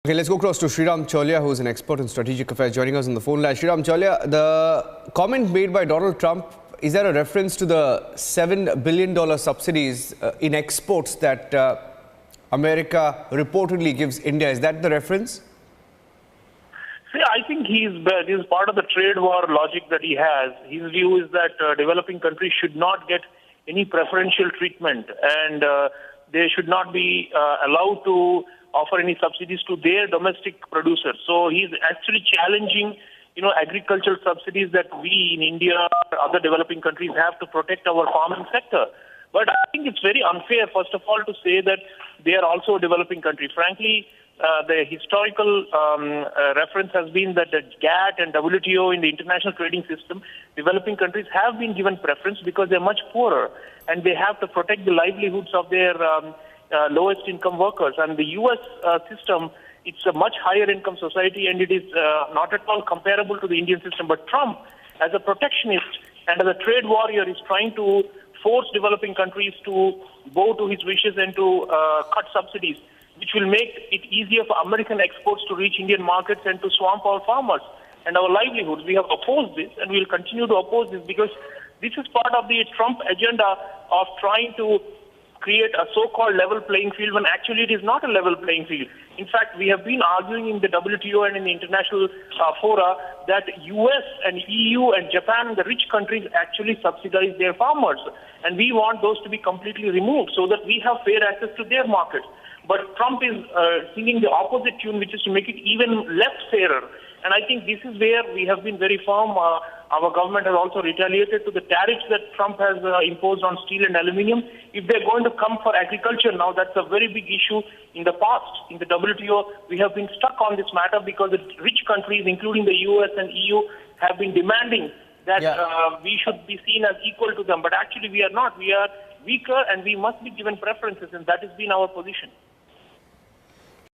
Okay, let's go across to Sreeram Chaulia, who is an expert in strategic affairs, joining us on the phone line. Sreeram Chaulia, the comment made by Donald Trump, is that a reference to the $7 billion subsidies in exports that America reportedly gives India? Is that the reference? See, I think this is part of the trade war logic that he has. His view is that developing countries should not get any preferential treatment, and they should not be allowed to offer any subsidies to their domestic producers. So he's actually challenging, agricultural subsidies that we in India or other developing countries have to protect our farming sector. But I think it's very unfair, first of all, to say that they are also a developing country. Frankly, the historical reference has been that the GATT and WTO in the international trading system, developing countries have been given preference because they're much poorer and they have to protect the livelihoods of their lowest income workers. And the U.S. system, it's a much higher income society and it is not at all comparable to the Indian system. But Trump, as a protectionist and as a trade warrior, is trying to force developing countries to bow to his wishes and to cut subsidies, which will make it easier for American exports to reach Indian markets and to swamp our farmers and our livelihoods. We have opposed this and we will continue to oppose this because this is part of the Trump agenda of trying to create a so-called level playing field when actually it is not a level playing field. In fact, we have been arguing in the WTO and in the international fora that US and EU and Japan and the rich countries actually subsidize their farmers. And we want those to be completely removed so that we have fair access to their markets. But Trump is singing the opposite tune, which is to make it even less fairer. And I think this is where we have been very firm. Our government has also retaliated to the tariffs that Trump has imposed on steel and aluminium. If they're going to come for agriculture now, that's a very big issue. In the past, in the WTO, we have been stuck on this matter because the rich countries, including the US and EU, have been demanding that we should be seen as equal to them. But actually, we are not. We are weaker and we must be given preferences, and that has been our position.